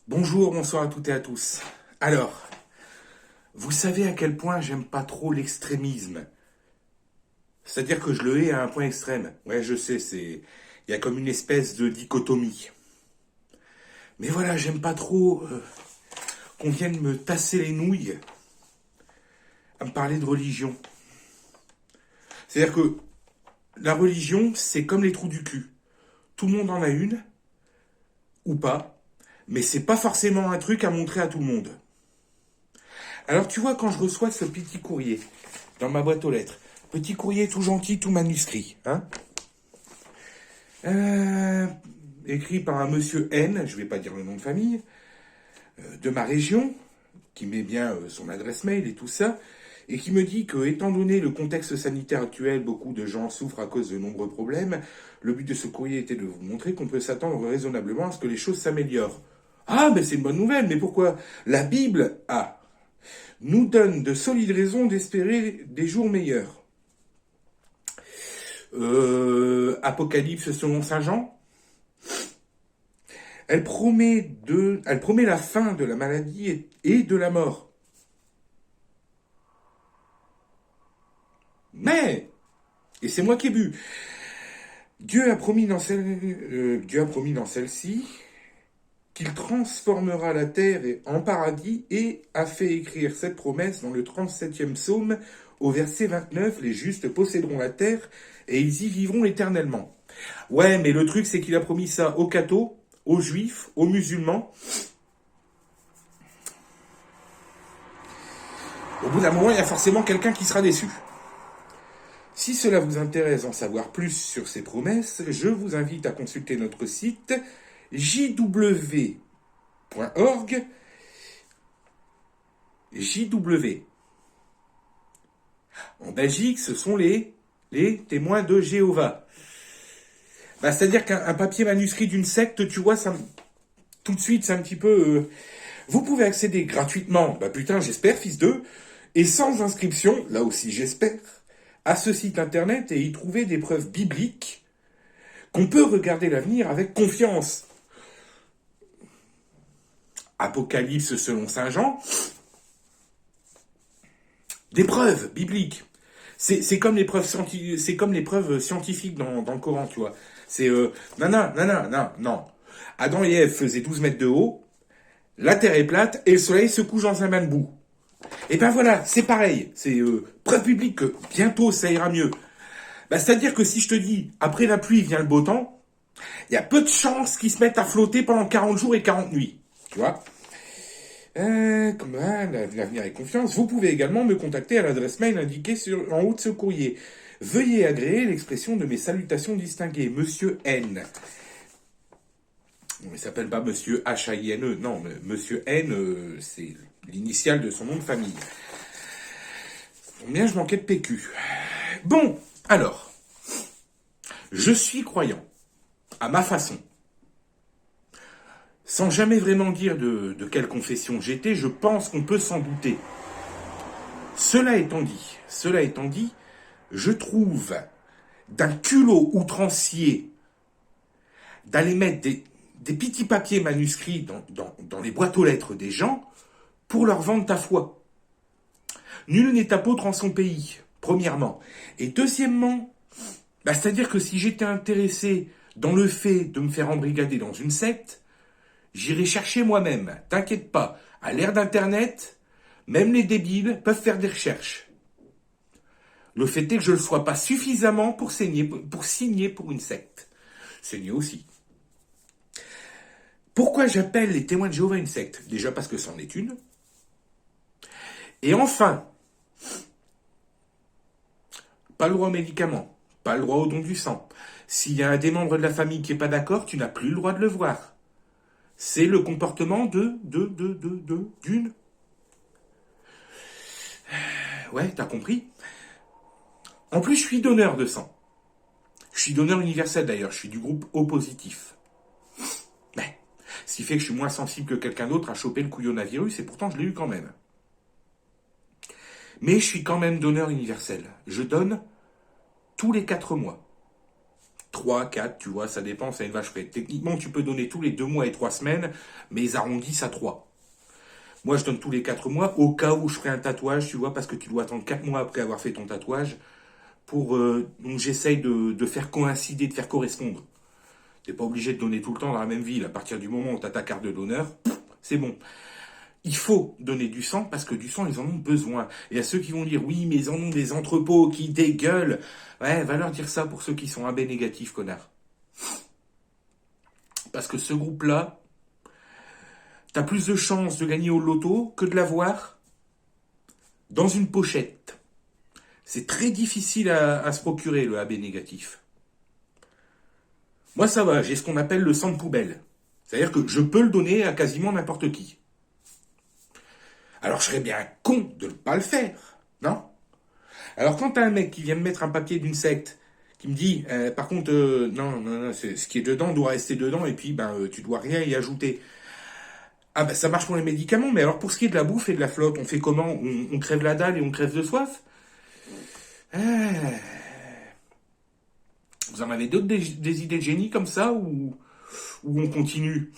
Bonjour, bonsoir à toutes et à tous. Alors, vous savez à quel point j'aime pas trop l'extrémisme. C'est-à-dire que je le hais à un point extrême. Ouais, je sais, il y a comme une espèce de dichotomie. Mais voilà, j'aime pas trop qu'on vienne me tasser les nouilles à me parler de religion. C'est-à-dire que la religion, c'est comme les trous du cul. Tout le monde en a une, ou pas, mais c'est pas forcément un truc à montrer à tout le monde. Alors tu vois, quand je reçois ce petit courrier dans ma boîte aux lettres, petit courrier tout gentil, tout manuscrit, hein, euh, écrit par un monsieur N, je vais pas dire le nom de famille, de ma région, qui met bien son adresse mail et tout ça, et qui me dit que, étant donné le contexte sanitaire actuel, beaucoup de gens souffrent à cause de nombreux problèmes. Le but de ce courrier était de vous montrer qu'on peut s'attendre raisonnablement à ce que les choses s'améliorent. Ah, ben c'est une bonne nouvelle, mais pourquoi? La Bible nous donne de solides raisons d'espérer des jours meilleurs. Apocalypse selon Saint Jean. Elle promet la fin de la maladie et de la mort. Mais, et c'est moi qui ai bu, Dieu a promis dans celle-ci qu'il transformera la terre en paradis et a fait écrire cette promesse dans le 37e psaume au verset 29, les justes posséderont la terre et ils y vivront éternellement. Ouais, mais le truc c'est qu'il a promis ça aux cathos, aux juifs, aux musulmans. Au bout d'un moment, il y a forcément quelqu'un qui sera déçu. Si cela vous intéresse d'en savoir plus sur ces promesses, je vous invite à consulter notre site jw.org. JW. En Belgique, ce sont les témoins de Jéhovah. Bah, c'est-à-dire qu'un papier manuscrit d'une secte, tu vois, ça, tout de suite, c'est un petit peu... Vous pouvez accéder gratuitement, bah putain, j'espère, fils d'eux, et sans inscription, là aussi j'espère, à ce site internet et y trouver des preuves bibliques qu'on peut regarder l'avenir avec confiance. Apocalypse selon Saint Jean, des preuves bibliques. C'est comme les preuves scientifiques dans le Coran, tu vois. C'est non. Adam et Ève faisaient 12 mètres de haut, la Terre est plate et le soleil se couche dans un bain de boue. Et ben voilà, c'est pareil. C'est preuve biblique que bientôt ça ira mieux. Bah, c'est-à-dire que si je te dis, après la pluie vient le beau temps, il y a peu de chances qu'ils se mettent à flotter pendant 40 jours et 40 nuits. Tu vois. L'avenir est confiance. Vous pouvez également me contacter à l'adresse mail indiquée en haut de ce courrier. Veuillez agréer l'expression de mes salutations distinguées. Monsieur N. Il ne s'appelle pas Monsieur H-A-I-N-E. Non, Monsieur N, c'est l'initiale de son nom de famille. Combien je manquais de PQ. Bon, alors. Je suis croyant. À ma façon. Sans jamais vraiment dire de quelle confession j'étais, je pense qu'on peut s'en douter. Cela étant dit, je trouve d'un culot outrancier d'aller mettre des petits papiers manuscrits dans les boîtes aux lettres des gens pour leur vendre ta foi. Nul n'est apôtre en son pays, premièrement. Et deuxièmement, c'est-à-dire que si j'étais intéressé dans le fait de me faire embrigader dans une secte, j'irai chercher moi-même, t'inquiète pas. À l'ère d'Internet, même les débiles peuvent faire des recherches. Le fait est que je ne le sois pas suffisamment pour signer pour une secte. Signer aussi. Pourquoi j'appelle les témoins de Jéhovah une secte? Déjà parce que c'en est une. Et enfin, pas le droit aux médicaments, pas le droit au don du sang. S'il y a un des membres de la famille qui n'est pas d'accord, tu n'as plus le droit de le voir. C'est le comportement d'une. Ouais, t'as compris. En plus, je suis donneur de sang. Je suis donneur universel d'ailleurs, je suis du groupe O positif. Mais, ce qui fait que je suis moins sensible que quelqu'un d'autre à choper le couillonavirus, et pourtant je l'ai eu quand même. Mais je suis quand même donneur universel. Je donne tous les 4 mois. 3, 4, tu vois, ça dépend, ça est vache près. Techniquement, tu peux donner tous les 2 mois et 3 semaines, mais ils arrondissent à 3. Moi, je donne tous les 4 mois, au cas où je ferai un tatouage, tu vois, parce que tu dois attendre 4 mois après avoir fait ton tatouage, donc j'essaye de faire coïncider, de faire correspondre. T'es pas obligé de donner tout le temps dans la même ville. À partir du moment où tu as ta carte de donneur, c'est bon. Il faut donner du sang parce que du sang, ils en ont besoin. Et à ceux qui vont dire, oui, mais ils en ont des entrepôts qui dégueulent. Ouais, va leur dire ça pour ceux qui sont AB négatifs, connard. Parce que ce groupe-là, t'as plus de chances de gagner au loto que de l'avoir dans une pochette. C'est très difficile à se procurer, le AB négatif. Moi, ça va, j'ai ce qu'on appelle le sang de poubelle. C'est-à-dire que je peux le donner à quasiment n'importe qui. Alors, je serais bien con de ne pas le faire, non? Alors, quand t'as un mec qui vient me mettre un papier d'une secte, qui me dit, par contre, non, ce qui est dedans doit rester dedans, et puis, tu dois rien y ajouter. Ah, ça marche pour les médicaments, mais alors pour ce qui est de la bouffe et de la flotte, on fait comment? On crève la dalle et on crève de soif? Vous en avez d'autres des idées de génie comme ça, ou on continue?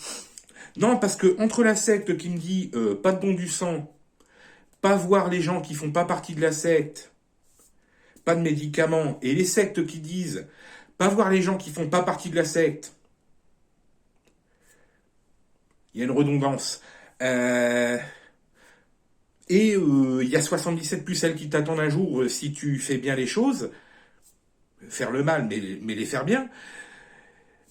Non, parce que entre la secte qui me dit pas de don du sang, pas voir les gens qui font pas partie de la secte, pas de médicaments, et les sectes qui disent pas voir les gens qui font pas partie de la secte, il y a une redondance. Et il y a 77 pucelles qui t'attendent un jour si tu fais bien les choses, faire le mal, mais les faire bien.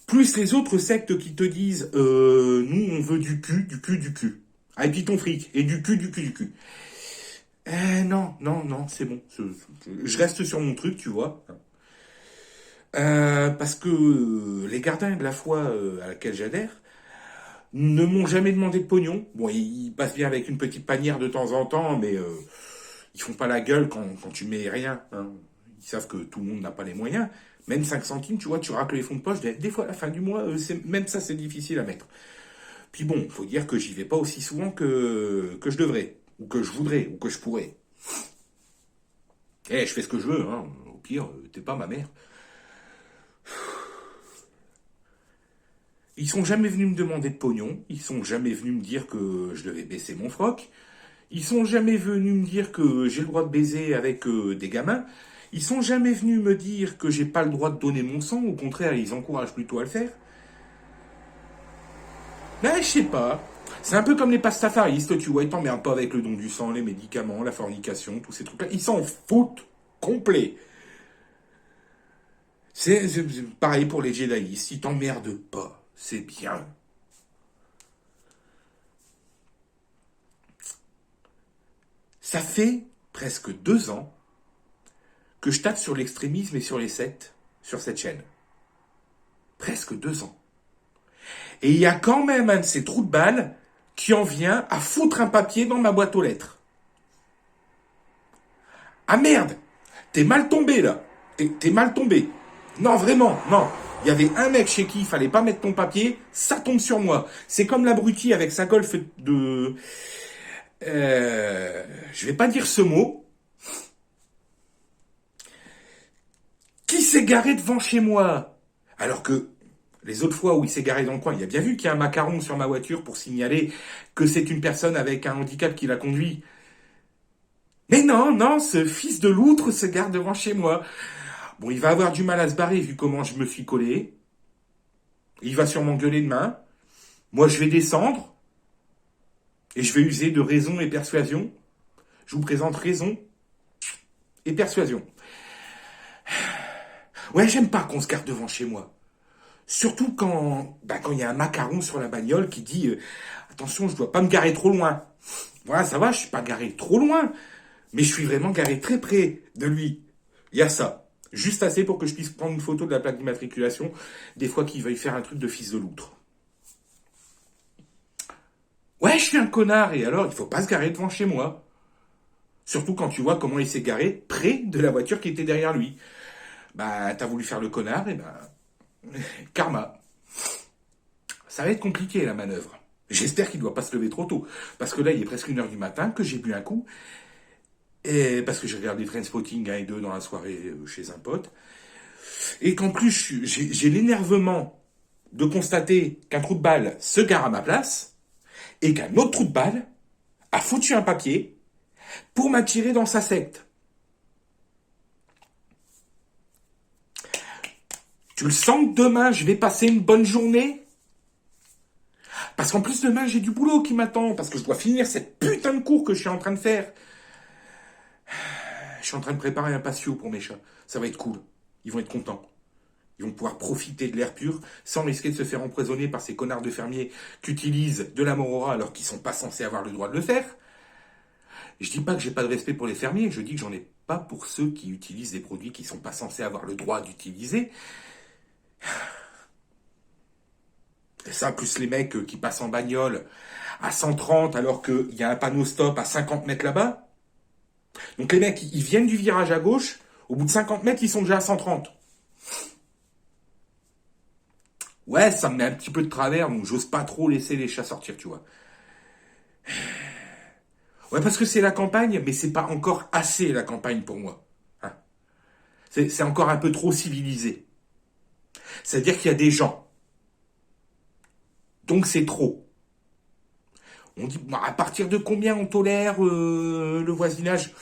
Plus les autres sectes qui te disent nous on veut du cul, du cul, du cul. Ah, et puis ton fric, et du cul, du cul, du cul. Non, c'est bon. Je reste sur mon truc, tu vois. Parce que les gardiens de la foi à laquelle j'adhère ne m'ont jamais demandé de pognon. Bon, ils passent bien avec une petite panière de temps en temps, mais ils font pas la gueule quand tu mets rien. Hein. Ils savent que tout le monde n'a pas les moyens. Même 5 centimes, tu vois, tu racles les fonds de poche. Des fois, à la fin du mois, même ça, c'est difficile à mettre. Puis bon, faut dire que j'y vais pas aussi souvent que je devrais, ou que je voudrais, ou que je pourrais. Je fais ce que je veux, hein. Au pire, t'es pas ma mère. Ils sont jamais venus me demander de pognon, ils sont jamais venus me dire que je devais baisser mon froc, ils sont jamais venus me dire que j'ai le droit de baiser avec des gamins, ils sont jamais venus me dire que j'ai pas le droit de donner mon sang, au contraire, ils encouragent plutôt à le faire. Mais je sais pas. C'est un peu comme les pastafaristes, tu vois, ils t'emmerdent pas avec le don du sang, les médicaments, la fornication, tous ces trucs-là. Ils s'en foutent complet. C'est pareil pour les Jediistes, ils t'emmerdent pas. C'est bien. Ça fait presque 2 ans que je tape sur l'extrémisme et sur les sectes sur cette chaîne. Presque 2 ans. Et il y a quand même un de ces trous de balles qui en vient à foutre un papier dans ma boîte aux lettres. Ah merde, t'es mal tombé là. T'es mal tombé. Non, vraiment, non. Il y avait un mec chez qui il fallait pas mettre ton papier, ça tombe sur moi. C'est comme l'abruti avec sa golf de... je vais pas dire ce mot. Qui s'est garé devant chez moi? Alors que les autres fois où il s'est garé dans le coin, il a bien vu qu'il y a un macaron sur ma voiture pour signaler que c'est une personne avec un handicap qui la conduit. Mais non, ce fils de loutre se gare devant chez moi. Bon, il va avoir du mal à se barrer vu comment je me suis collé. Il va sûrement gueuler demain. Moi, je vais descendre. Et je vais user de raison et persuasion. Je vous présente raison et persuasion. Ouais, j'aime pas qu'on se garde devant chez moi. Surtout quand il y a un macaron sur la bagnole qui dit attention, je dois pas me garer trop loin. Voilà, ça va, je suis pas garé trop loin. Mais je suis vraiment garé très près de lui. Il y a ça. Juste assez pour que je puisse prendre une photo de la plaque d'immatriculation des fois qu'il veuille faire un truc de fils de loutre. Ouais, je suis un connard, et alors, il faut pas se garer devant chez moi. Surtout quand tu vois comment il s'est garé près de la voiture qui était derrière lui. T'as voulu faire le connard, et karma. Ça va être compliqué, la manœuvre. J'espère qu'il ne doit pas se lever trop tôt. Parce que là, il est presque 1h du matin, que j'ai bu un coup. Et parce que j'ai regardé Trainspotting 1 et 2 dans la soirée chez un pote. et qu'en plus j'ai l'énervement de constater qu'un trou de balle se gare à ma place et qu'un autre trou de balle a foutu un papier pour m'attirer dans sa secte. Tu le sens que demain je vais passer une bonne journée? Parce qu'en plus demain j'ai du boulot qui m'attend, parce que je dois finir cette putain de cours que je suis en train de faire. Je suis en train de préparer un patio pour mes chats. Ça va être cool. Ils vont être contents. Ils vont pouvoir profiter de l'air pur sans risquer de se faire empoisonner par ces connards de fermiers qui utilisent de la morora alors qu'ils sont pas censés avoir le droit de le faire. Je dis pas que j'ai pas de respect pour les fermiers, je dis que j'en ai pas pour ceux qui utilisent des produits qui sont pas censés avoir le droit d'utiliser. Et ça, plus les mecs qui passent en bagnole à 130 alors qu'il y a un panneau stop à 50 mètres là-bas. Donc les mecs, ils viennent du virage à gauche, au bout de 50 mètres, ils sont déjà à 130. Ouais, ça me met un petit peu de travers, donc j'ose pas trop laisser les chats sortir, tu vois. Ouais, parce que c'est la campagne, mais c'est pas encore assez la campagne pour moi. Hein. C'est encore un peu trop civilisé. C'est-à-dire qu'il y a des gens. Donc c'est trop. On dit, à partir de combien on tolère le voisinage?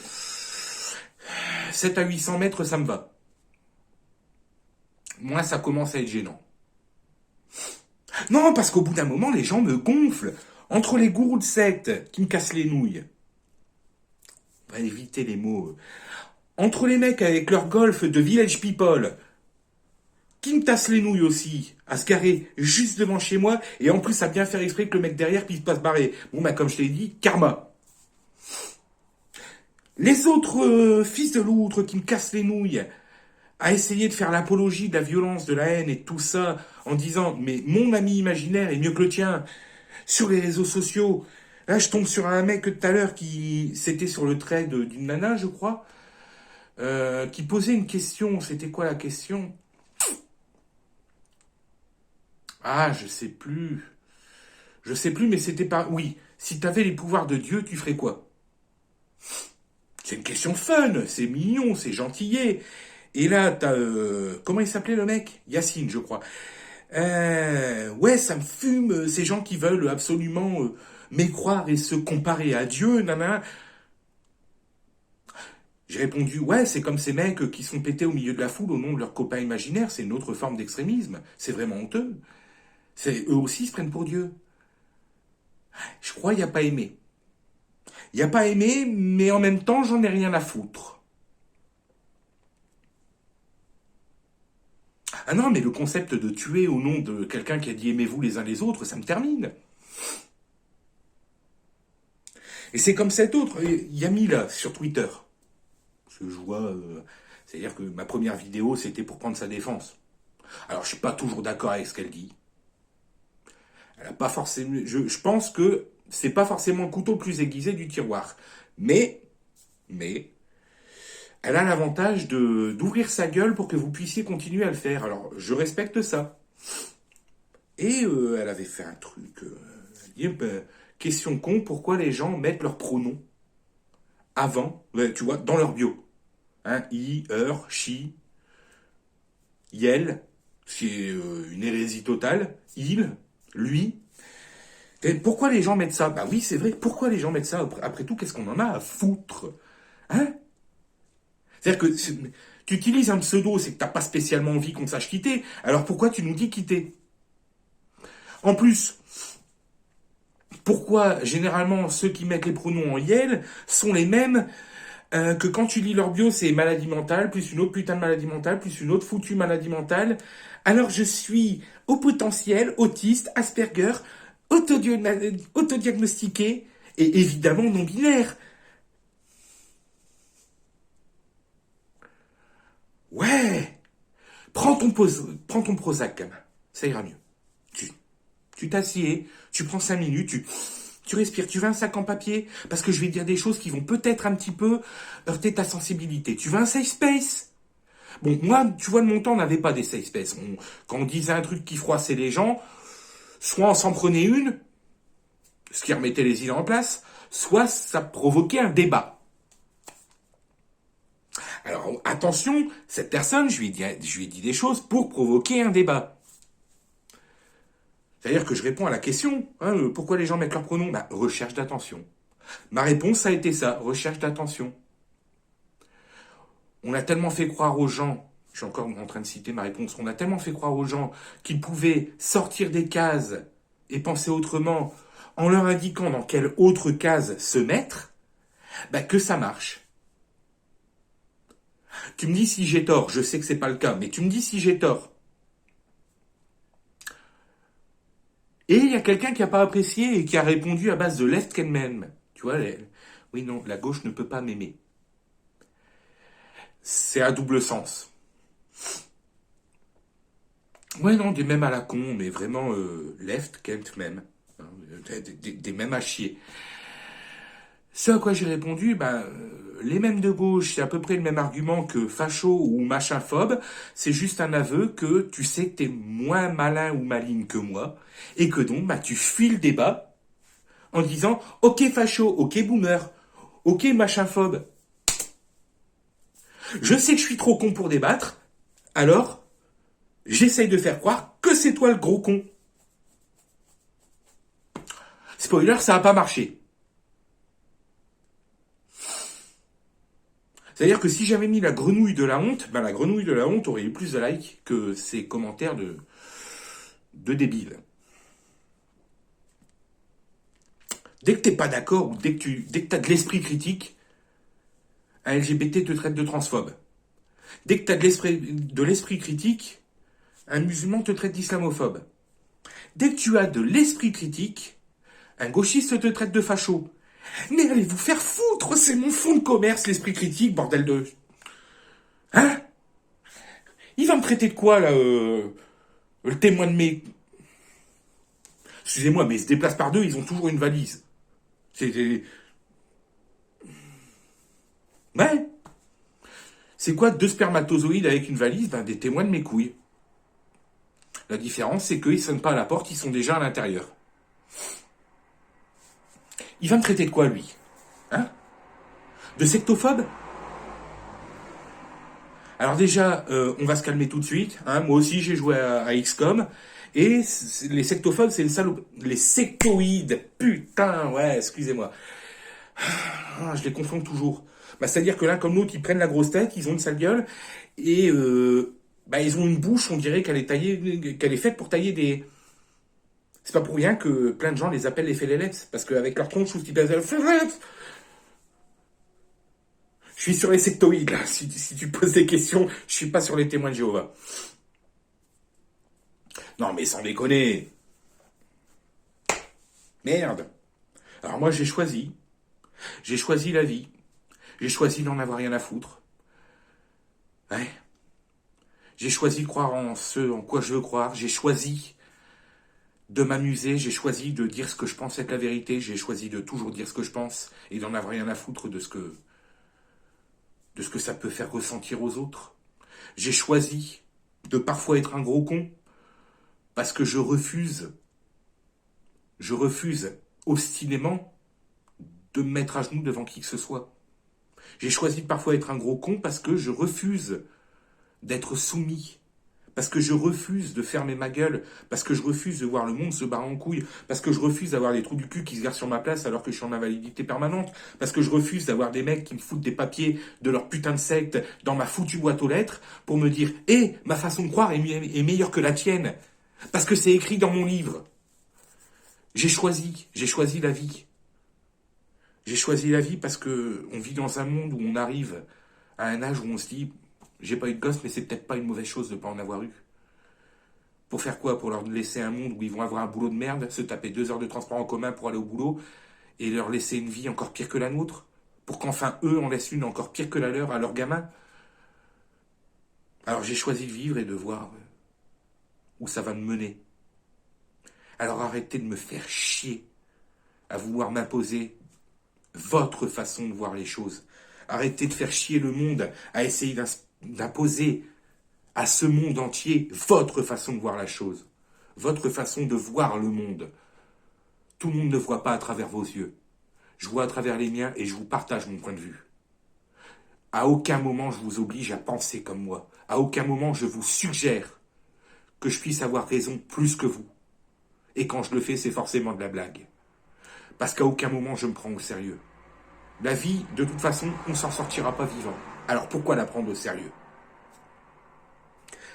7 à 800 mètres, ça me va. Moi, ça commence à être gênant. Non, parce qu'au bout d'un moment, les gens me gonflent. Entre les gourous de secte qui me cassent les nouilles. On va éviter les mots. Entre les mecs avec leur golf de Village People, qui me tassent les nouilles aussi, à se garer juste devant chez moi, et en plus à bien faire exprès que le mec derrière puisse pas se barrer. Bon, bah comme je t'ai dit, karma. Les autres fils de l'outre qui me cassent les nouilles, à essayer de faire l'apologie de la violence, de la haine et tout ça, en disant, mais mon ami imaginaire est mieux que le tien, sur les réseaux sociaux. Là, je tombe sur un mec tout à l'heure qui, c'était sur le trait d'une nana, je crois, qui posait une question. C'était quoi la question? Ah, je sais plus. Je sais plus, mais c'était pas... Oui, si t'avais les pouvoirs de Dieu, tu ferais quoi? C'est une question fun, c'est mignon, c'est gentillet. Et là, t'as... comment il s'appelait le mec? Yacine, je crois. Ouais, ça me fume, ces gens qui veulent absolument mécroire et se comparer à Dieu, nana. J'ai répondu, ouais, c'est comme ces mecs qui sont pétés au milieu de la foule au nom de leurs copains imaginaires, c'est une autre forme d'extrémisme. C'est vraiment honteux. Eux aussi se prennent pour Dieu. Je crois qu'il n'y a pas aimé. Il n'y a pas aimé, mais en même temps, j'en ai rien à foutre. Ah non, mais le concept de tuer au nom de quelqu'un qui a dit aimez-vous les uns les autres, ça me termine. Et c'est comme cet autre, Yami là, sur Twitter. Parce que je vois, c'est-à-dire que ma première vidéo, c'était pour prendre sa défense. Alors, je suis pas toujours d'accord avec ce qu'elle dit. Elle a pas forcément, je pense que c'est pas forcément le couteau le plus aiguisé du tiroir. Mais, elle a l'avantage d'ouvrir sa gueule pour que vous puissiez continuer à le faire. Alors, je respecte ça. Et elle avait fait un truc. Elle dit, question con, pourquoi les gens mettent leurs pronoms avant, tu vois, dans leur bio. Hein, I, her, she, yel, c'est une hérésie totale. Il, lui. Et pourquoi les gens mettent ça? Bah oui, c'est vrai. Pourquoi les gens mettent ça? Après tout, qu'est-ce qu'on en a à foutre? Hein? C'est-à-dire que tu utilises un pseudo, c'est que t'as pas spécialement envie qu'on sache quitter. Alors pourquoi tu nous dis quitter? En plus, pourquoi généralement ceux qui mettent les pronoms en yel sont les mêmes que quand tu lis leur bio, c'est maladie mentale, plus une autre putain de maladie mentale, plus une autre foutue maladie mentale. Alors je suis au potentiel, autiste, Asperger, autodiagnostiqué et évidemment non-binaire. Ouais, prends ton Prozac, gamin. Ça ira mieux. Tu t'assieds, tu prends 5 minutes, tu respires, tu veux un sac en papier, parce que je vais te dire des choses qui vont peut-être un petit peu heurter ta sensibilité. Tu veux un safe space? Bon, moi, tu vois, de mon temps, on n'avait pas des safe space. Quand on disait un truc qui froissait les gens, soit on s'en prenait une, ce qui remettait les idées en place, soit ça provoquait un débat. Alors attention, cette personne, je lui ai dit des choses pour provoquer un débat. C'est-à-dire que je réponds à la question, hein, pourquoi les gens mettent leur pronom? Bah, recherche d'attention. Ma réponse a été ça, recherche d'attention. On a tellement fait croire aux gens, je suis encore en train de citer ma réponse, on a tellement fait croire aux gens qu'ils pouvaient sortir des cases et penser autrement en leur indiquant dans quelle autre case se mettre, bah, que ça marche. Tu me dis si j'ai tort, je sais que c'est pas le cas, mais tu me dis si j'ai tort. Et il y a quelqu'un qui n'a pas apprécié et qui a répondu à base de left can man. Tu vois, oui, non, la gauche ne peut pas m'aimer. C'est à double sens. Ouais, non, des mèmes à la con, mais vraiment left can't meme. Hein, des mèmes à chier. Ce à quoi j'ai répondu, les mèmes de gauche, c'est à peu près le même argument que facho ou machinphobe. C'est juste un aveu que tu sais que t'es moins malin ou maligne que moi, et que donc, tu fuis le débat en disant, ok facho, ok boomer, ok machinphobe. Je sais que je suis trop con pour débattre, alors j'essaye de faire croire que c'est toi le gros con. Spoiler, ça n'a pas marché. C'est-à-dire que si j'avais mis la grenouille de la honte, la grenouille de la honte aurait eu plus de likes que ces commentaires de débiles. Dès que t'es pas d'accord ou dès que t'as de l'esprit critique, un LGBT te traite de transphobe. Dès que t'as de l'esprit critique, un musulman te traite d'islamophobe. Dès que tu as de l'esprit critique, un gauchiste te traite de facho. Mais allez vous faire foutre, c'est mon fonds de commerce, l'esprit critique, bordel de... Hein? Il va me traiter de quoi, là, le témoin de mes... Excusez-moi, mais ils se déplacent par deux, ils ont toujours une valise. C'est... Ouais. C'est quoi deux spermatozoïdes avec une valise? Des témoins de mes couilles. La différence, c'est qu'ils ne sonnent pas à la porte, ils sont déjà à l'intérieur. Il va me traiter de quoi, lui? Hein? De sectophobe? Alors déjà, on va se calmer tout de suite. Hein. Moi aussi, j'ai joué à XCOM. Et les sectophobes, c'est les sectoïdes. Putain, ouais, excusez-moi. Je les confonds toujours. C'est-à-dire que l'un comme l'autre, ils prennent la grosse tête, ils ont une sale gueule. Et ils ont une bouche, on dirait qu'elle est taillée, qu'elle est faite pour tailler des... C'est pas pour rien que plein de gens les appellent les félelettes. Parce qu'avec leur tronche, ils pèsent le félelettes. Je suis sur les sectoïdes, là. Si tu poses des questions, je suis pas sur les témoins de Jéhovah. Non, mais sans déconner. Merde. Alors moi, j'ai choisi. J'ai choisi la vie. J'ai choisi d'en avoir rien à foutre. Ouais. J'ai choisi de croire en ce en quoi je veux croire. J'ai choisi de m'amuser. J'ai choisi de dire ce que je pense être la vérité. J'ai choisi de toujours dire ce que je pense et d'en avoir rien à foutre de ce que ça peut faire ressentir aux autres. J'ai choisi de parfois être un gros con parce que je refuse obstinément de me mettre à genoux devant qui que ce soit. J'ai choisi de parfois être un gros con parce que je refuse d'être soumis, parce que je refuse de fermer ma gueule, parce que je refuse de voir le monde se barrer en couille, parce que je refuse d'avoir des trous du cul qui se garent sur ma place alors que je suis en invalidité permanente, parce que je refuse d'avoir des mecs qui me foutent des papiers de leur putain de secte dans ma foutue boîte aux lettres pour me dire « Eh, ma façon de croire est meilleure que la tienne, parce que c'est écrit dans mon livre. » J'ai choisi la vie. J'ai choisi la vie parce que on vit dans un monde où on arrive à un âge où on se dit j'ai pas eu de gosse, mais c'est peut-être pas une mauvaise chose de pas en avoir eu. Pour faire quoi? Pour leur laisser un monde où ils vont avoir un boulot de merde, se taper 2 heures de transport en commun pour aller au boulot, et leur laisser une vie encore pire que la nôtre? Pour qu'enfin eux en laissent une encore pire que la leur à leurs gamins? Alors j'ai choisi de vivre et de voir où ça va me mener. Alors arrêtez de me faire chier à vouloir m'imposer votre façon de voir les choses. Arrêtez de faire chier le monde à essayer d'imposer à ce monde entier votre façon de voir la chose. Votre façon de voir le monde. Tout le monde ne voit pas à travers vos yeux. Je vois à travers les miens et je vous partage mon point de vue. À aucun moment je vous oblige à penser comme moi. À aucun moment je vous suggère que je puisse avoir raison plus que vous. Et quand je le fais, c'est forcément de la blague. Parce qu'à aucun moment je me prends au sérieux. La vie, de toute façon, on s'en sortira pas vivant. Alors pourquoi la prendre au sérieux?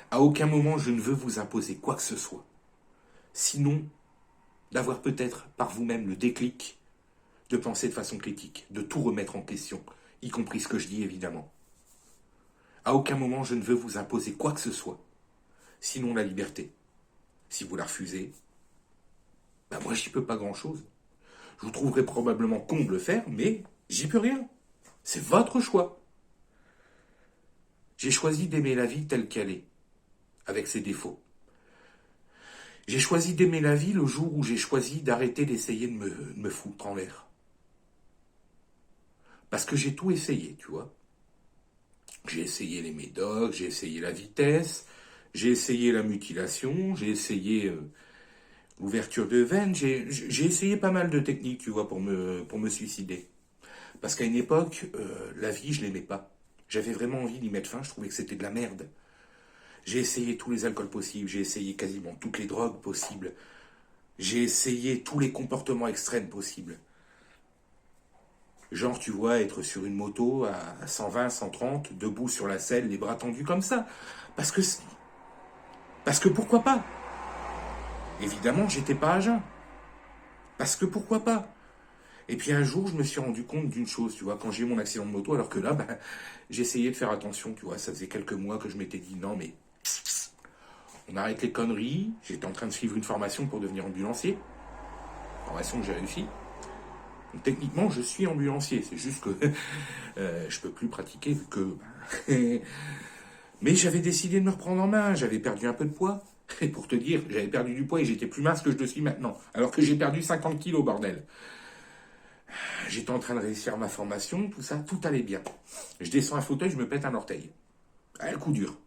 À aucun moment je ne veux vous imposer quoi que ce soit. Sinon, d'avoir peut-être par vous-même le déclic de penser de façon critique, de tout remettre en question, y compris ce que je dis évidemment. À aucun moment je ne veux vous imposer quoi que ce soit. Sinon la liberté. Si vous la refusez, ben moi j'y peux pas grand-chose. Je vous trouverai probablement con de le faire, mais j'y peux rien. C'est votre choix. J'ai choisi d'aimer la vie telle qu'elle est, avec ses défauts. J'ai choisi d'aimer la vie le jour où j'ai choisi d'arrêter d'essayer de me foutre en l'air. Parce que j'ai tout essayé, tu vois. J'ai essayé les médocs, j'ai essayé la vitesse, j'ai essayé la mutilation, j'ai essayé l'ouverture de veines, j'ai essayé pas mal de techniques, tu vois, pour me suicider. Parce qu'à une époque, la vie, je l'aimais pas. J'avais vraiment envie d'y mettre fin, je trouvais que c'était de la merde. J'ai essayé tous les alcools possibles, j'ai essayé quasiment toutes les drogues possibles. J'ai essayé tous les comportements extrêmes possibles. Genre, tu vois, être sur une moto à 120, 130, debout sur la selle, les bras tendus comme ça. Parce que pourquoi pas? Évidemment, j'étais pas à jeun. Parce que pourquoi pas? Et puis un jour, je me suis rendu compte d'une chose, tu vois, quand j'ai eu mon accident de moto, alors que là, ben, j'essayais de faire attention, tu vois, ça faisait quelques mois que je m'étais dit, non mais, on arrête les conneries, j'étais en train de suivre une formation pour devenir ambulancier, formation que j'ai réussi. Donc, techniquement, je suis ambulancier, c'est juste que je peux plus pratiquer vu que... Mais j'avais décidé de me reprendre en main, j'avais perdu un peu de poids. Et pour te dire, j'avais perdu du poids et j'étais plus mince que je le suis maintenant. Alors que j'ai perdu 50 kilos, bordel. J'étais en train de réussir ma formation, tout ça, tout allait bien. Je descends un fauteuil, je me pète un orteil. Ah, le coup dur.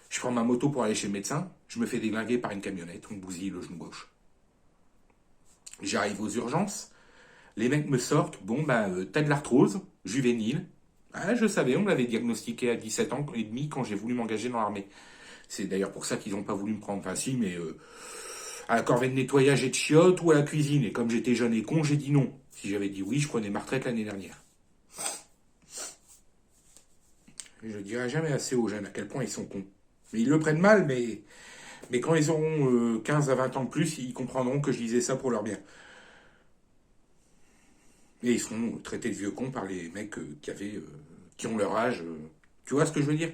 Je prends ma moto pour aller chez le médecin, je me fais déglinguer par une camionnette, on me bousille le genou gauche. J'arrive aux urgences, les mecs me sortent, bon bah t'as de l'arthrose, juvénile. Ah, je savais, on me l'avait diagnostiqué à 17 ans et demi quand j'ai voulu m'engager dans l'armée. C'est d'ailleurs pour ça qu'ils n'ont pas voulu me prendre. Enfin si, mais à la corvée de nettoyage et de chiottes ou à la cuisine. Et comme j'étais jeune et con, j'ai dit non. Si j'avais dit oui, je prenais ma retraite l'année dernière. Je dirai jamais assez aux jeunes à quel point ils sont cons. Mais ils le prennent mal, mais quand ils auront 15 à 20 ans de plus, ils comprendront que je disais ça pour leur bien. Et ils seront traités de vieux cons par les mecs qui ont leur âge. Tu vois ce que je veux dire?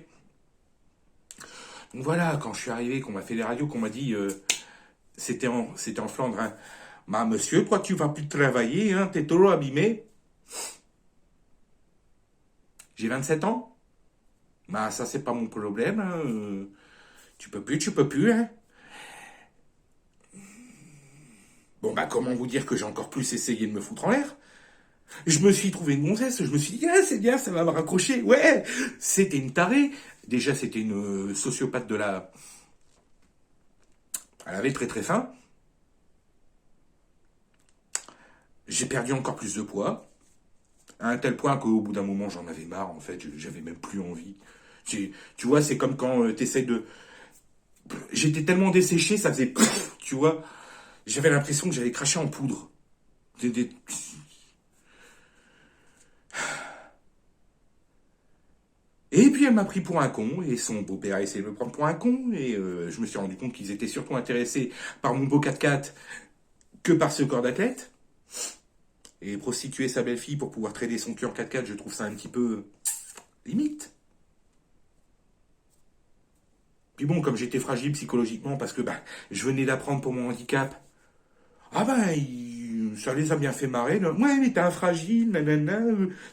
Donc voilà, quand je suis arrivé, qu'on m'a fait des radios, qu'on m'a dit, c'était en Flandre, hein. Bah monsieur, toi tu vas plus travailler, hein, t'es trop abîmé. J'ai 27 ans. Bah ça c'est pas mon problème, hein. Tu peux plus, hein. Bon bah comment vous dire que j'ai encore plus essayé de me foutre en l'air? Je me suis trouvé une gonzesse, je me suis dit, ah, c'est bien, ça va me raccrocher. Ouais, c'était une tarée. Déjà, c'était une sociopathe de la... Elle avait très très faim. J'ai perdu encore plus de poids. À un tel point qu'au bout d'un moment, j'en avais marre, en fait. J'avais même plus envie. Tu vois, c'est comme quand t'essaies de... J'étais tellement desséché, ça faisait... Tu vois, j'avais l'impression que j'allais cracher en poudre. Et puis elle m'a pris pour un con, et son beau-père a essayé de me prendre pour un con, et je me suis rendu compte qu'ils étaient surtout intéressés par mon beau 4x4 que par ce corps d'athlète. Et prostituer sa belle-fille pour pouvoir trader son cul en 4x4, je trouve ça un petit peu limite. Puis bon, comme j'étais fragile psychologiquement, parce que je venais d'apprendre pour mon handicap, ah ça les a bien fait marrer. Là. Ouais, mais t'es un fragile, nanana,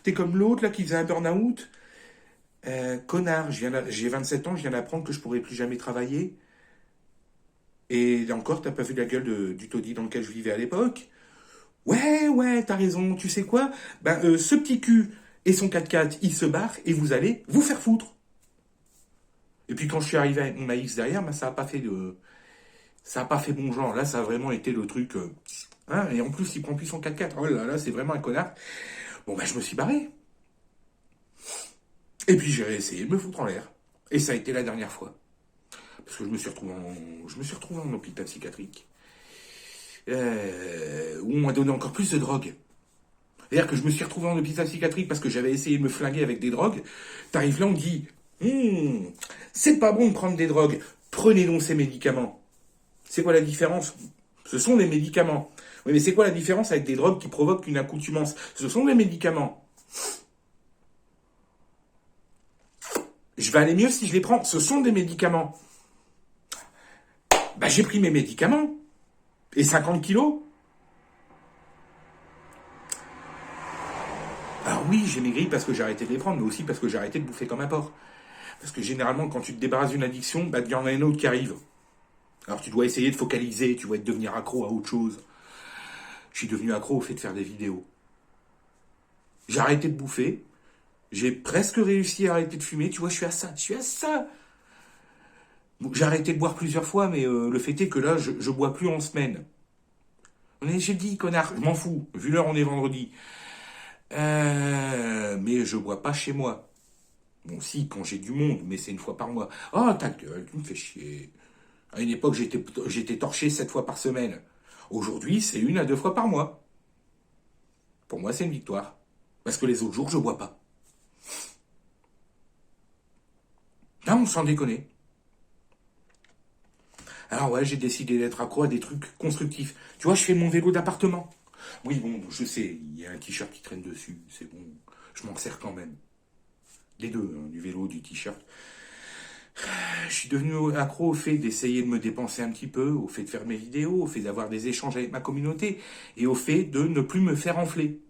t'es comme l'autre là qui faisait un burn-out. Connard, j'ai 27 ans, je viens d'apprendre que je pourrais plus jamais travailler. Et encore, t'as pas vu la gueule du taudis dans lequel je vivais à l'époque? Ouais, t'as raison, tu sais quoi? Ce petit cul et son 4x4, il se barre et vous allez vous faire foutre. Et puis quand je suis arrivé avec mon AX derrière, ça a pas fait bon genre. Là, ça a vraiment été le truc... hein, et en plus, il prend plus son 4x4. Oh là là, c'est vraiment un connard. Bon, je me suis barré. Et puis j'ai réessayé de me foutre en l'air. Et ça a été la dernière fois. Parce que je me suis retrouvé en hôpital psychiatrique. Où on m'a donné encore plus de drogue. C'est-à-dire que je me suis retrouvé en hôpital psychiatrique parce que j'avais essayé de me flinguer avec des drogues. T'arrives là, on te dit, c'est pas bon de prendre des drogues. Prenez donc ces médicaments. C'est quoi la différence? Ce sont des médicaments. Oui, mais c'est quoi la différence avec des drogues qui provoquent une accoutumance? Ce sont des médicaments. Je vais aller mieux si je les prends. Ce sont des médicaments. Bah, j'ai pris mes médicaments. Et 50 kilos. Alors oui, j'ai maigri parce que j'ai arrêté de les prendre, mais aussi parce que j'ai arrêté de bouffer comme un porc. Parce que généralement, quand tu te débarrasses d'une addiction, bah, il y en a une autre qui arrive. Alors tu dois essayer de focaliser, tu dois devenir accro à autre chose. Je suis devenu accro au fait de faire des vidéos. J'ai arrêté de bouffer. J'ai presque réussi à arrêter de fumer. Tu vois, je suis à ça. Bon, j'ai arrêté de boire plusieurs fois, mais le fait est que là, je bois plus en semaine. On est jeudi, connard. Je m'en fous. Vu l'heure, on est vendredi. Mais je bois pas chez moi. Bon, si, quand j'ai du monde, mais c'est une fois par mois. Oh, ta gueule, tu me fais chier. À une époque, j'étais torché 7 fois par semaine. Aujourd'hui, c'est 1 à 2 fois par mois. Pour moi, c'est une victoire. Parce que les autres jours, je bois pas. Là, on s'en déconne. Alors ouais, j'ai décidé d'être accro à des trucs constructifs. Tu vois, je fais mon vélo d'appartement. Oui, bon, je sais, il y a un t-shirt qui traîne dessus. C'est bon, je m'en sers quand même. Les deux, hein, du vélo, du t-shirt. Je suis devenu accro au fait d'essayer de me dépenser un petit peu, au fait de faire mes vidéos, au fait d'avoir des échanges avec ma communauté, et au fait de ne plus me faire enfler.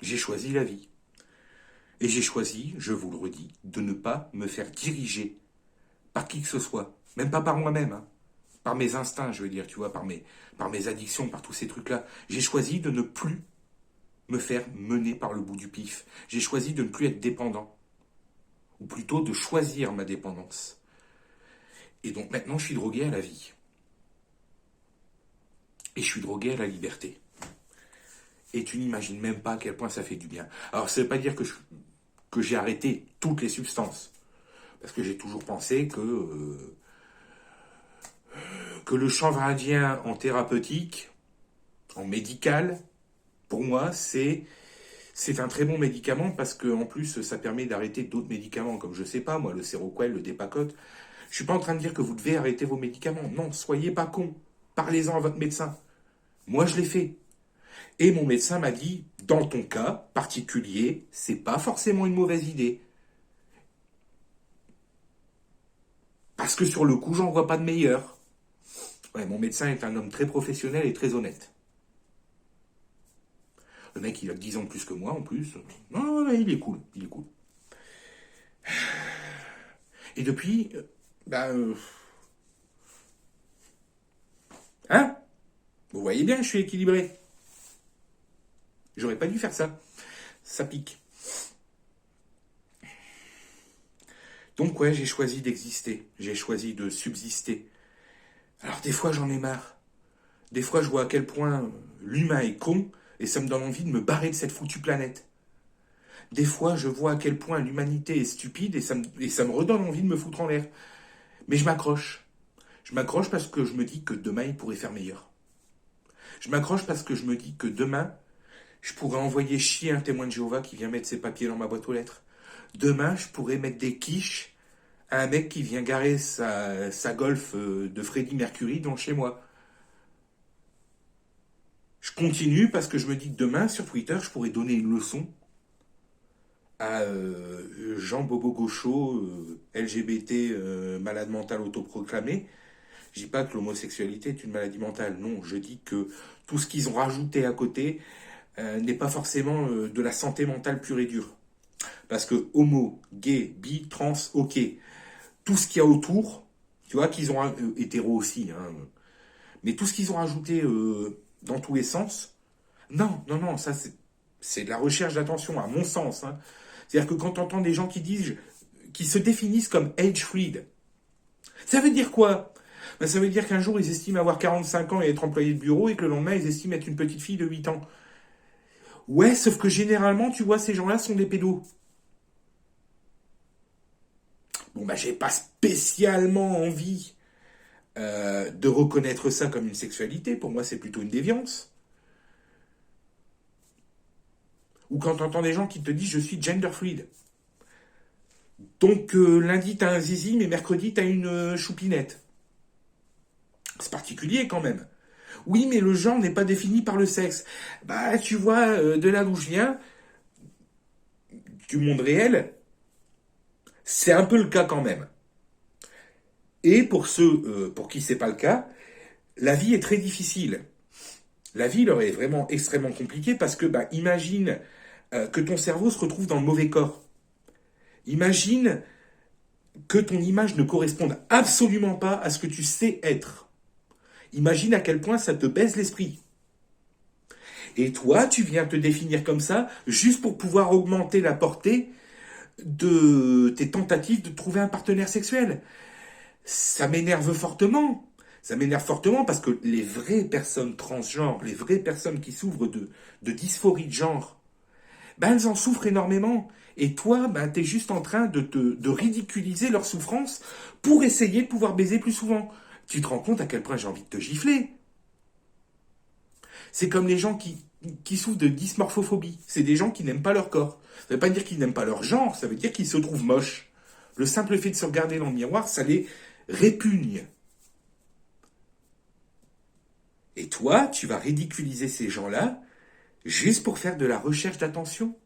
J'ai choisi la vie. Et j'ai choisi, je vous le redis, de ne pas me faire diriger par qui que ce soit. Même pas par moi-même, hein. Par mes instincts, je veux dire, tu vois, par mes addictions, par tous ces trucs-là. J'ai choisi de ne plus me faire mener par le bout du pif. J'ai choisi de ne plus être dépendant. Ou plutôt de choisir ma dépendance. Et donc maintenant, je suis drogué à la vie. Et je suis drogué à la liberté. Et tu n'imagines même pas à quel point ça fait du bien. Alors, ça ne veut pas dire que j'ai arrêté toutes les substances. Parce que j'ai toujours pensé que le chanvre indien en thérapeutique, en médical, pour moi, c'est un très bon médicament parce que en plus, ça permet d'arrêter d'autres médicaments, comme je sais pas, moi, le Séroquel, le Dépacote. Je suis pas en train de dire que vous devez arrêter vos médicaments. Non, soyez pas cons. Parlez-en à votre médecin. Moi, je l'ai fait. Et mon médecin m'a dit, dans ton cas particulier, c'est pas forcément une mauvaise idée. Parce que sur le coup, j'en vois pas de meilleur. Ouais, mon médecin est un homme très professionnel et très honnête. Le mec, il a 10 ans de plus que moi, en plus. Non, il est cool, il est cool. Et depuis, hein? Vous voyez bien, je suis équilibré. J'aurais pas dû faire ça. Ça pique. Donc ouais, j'ai choisi d'exister. J'ai choisi de subsister. Alors des fois, j'en ai marre. Des fois, je vois à quel point l'humain est con et ça me donne envie de me barrer de cette foutue planète. Des fois, je vois à quel point l'humanité est stupide et ça me redonne envie de me foutre en l'air. Mais je m'accroche. Je m'accroche parce que je me dis que demain, il pourrait faire meilleur. Je m'accroche parce que je me dis que demain, je pourrais envoyer chier un témoin de Jéhovah qui vient mettre ses papiers dans ma boîte aux lettres. Demain, je pourrais mettre des quiches à un mec qui vient garer sa Golf de Freddie Mercury dans chez moi. Je continue parce que je me dis que demain, sur Twitter, je pourrais donner une leçon à Jean Bobo Gaucho, LGBT, malade mental autoproclamé. Je dis pas que l'homosexualité est une maladie mentale. Non, je dis que tout ce qu'ils ont rajouté à côté n'est pas forcément de la santé mentale pure et dure. Parce que homo, gay, bi, trans, ok. Tout ce qu'il y a autour, tu vois, qu'ils ont hétéro aussi, hein, mais tout ce qu'ils ont rajouté dans tous les sens, non, ça c'est de la recherche d'attention, à mon sens. Hein. C'est-à-dire que quand tu entends des gens qui se définissent comme age-freed, ça veut dire quoi? Ben, ça veut dire qu'un jour ils estiment avoir 45 ans et être employé de bureau et que le lendemain ils estiment être une petite fille de 8 ans. Ouais, sauf que généralement, tu vois, ces gens-là sont des pédos. Bon, bah, j'ai pas spécialement envie de reconnaître ça comme une sexualité. Pour moi, c'est plutôt une déviance. Ou quand tu entends des gens qui te disent je suis gender fluid. Donc lundi t'as un zizi, mais mercredi t'as une choupinette. C'est particulier quand même. Oui, mais le genre n'est pas défini par le sexe. Bah tu vois, de là d'où je viens, du monde réel, c'est un peu le cas quand même. Et pour ceux pour qui c'est pas le cas, la vie est très difficile. La vie leur est vraiment extrêmement compliquée parce que bah imagine que ton cerveau se retrouve dans le mauvais corps. Imagine que ton image ne corresponde absolument pas à ce que tu sais être. Imagine à quel point ça te baise l'esprit. Et toi, tu viens te définir comme ça juste pour pouvoir augmenter la portée de tes tentatives de trouver un partenaire sexuel. Ça m'énerve fortement. Ça m'énerve fortement parce que les vraies personnes transgenres, les vraies personnes qui souffrent de dysphorie de genre, ben elles en souffrent énormément. Et toi, ben, tu es juste en train de ridiculiser leur souffrance pour essayer de pouvoir baiser plus souvent. Tu te rends compte à quel point j'ai envie de te gifler. C'est comme les gens qui souffrent de dysmorphophobie. C'est des gens qui n'aiment pas leur corps. Ça ne veut pas dire qu'ils n'aiment pas leur genre, ça veut dire qu'ils se trouvent moches. Le simple fait de se regarder dans le miroir, ça les répugne. Et toi, tu vas ridiculiser ces gens-là juste pour faire de la recherche d'attention.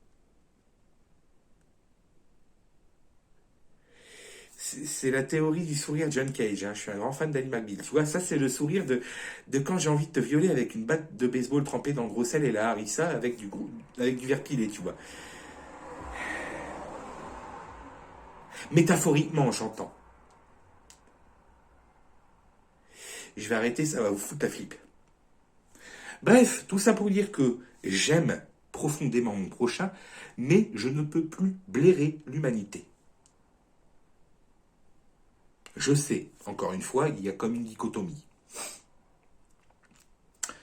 C'est la théorie du sourire de John Cage. Hein. Je suis un grand fan d'Ali McBeal. Tu vois, ça, c'est le sourire de quand j'ai envie de te violer avec une batte de baseball trempée dans le gros sel et la harissa avec du verre pilé, tu vois. Métaphoriquement, j'entends. Je vais arrêter, ça va vous foutre la flip. Bref, tout ça pour dire que j'aime profondément mon prochain, mais je ne peux plus blairer l'humanité. Je sais, encore une fois, il y a comme une dichotomie.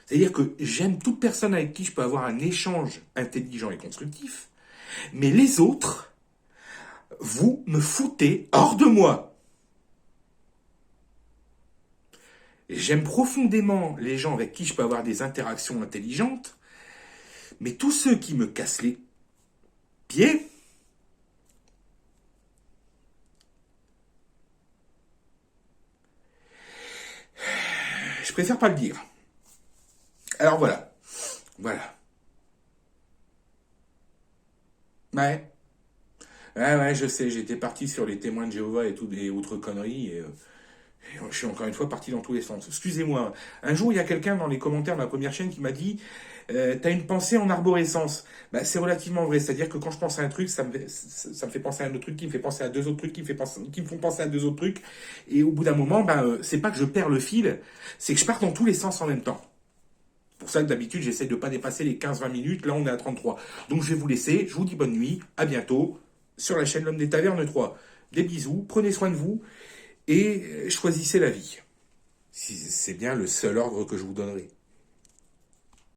C'est-à-dire que j'aime toute personne avec qui je peux avoir un échange intelligent et constructif, mais les autres, vous me foutez hors de moi. J'aime profondément les gens avec qui je peux avoir des interactions intelligentes, mais tous ceux qui me cassent les pieds, je préfère pas le dire. Alors voilà. Voilà. Ouais. Ouais, je sais, j'étais parti sur les témoins de Jéhovah et toutes les autres conneries, et je suis encore une fois parti dans tous les sens. Excusez-moi. Un jour, il y a quelqu'un dans les commentaires de ma première chaîne qui m'a dit t'as une pensée en arborescence. Bah, c'est relativement vrai. C'est-à-dire que quand je pense à un truc, ça me fait penser à un autre truc, qui me fait penser à deux autres trucs, qui me font penser à deux autres trucs. Et au bout d'un moment, c'est pas que je perds le fil, c'est que je pars dans tous les sens en même temps. C'est pour ça que d'habitude, j'essaie de ne pas dépasser les 15-20 minutes. Là, on est à 33. Donc, je vais vous laisser. Je vous dis bonne nuit. À bientôt sur la chaîne L'Homme des Tavernes 3. Des bisous. Prenez soin de vous. Et choisissez la vie. C'est bien le seul ordre que je vous donnerai.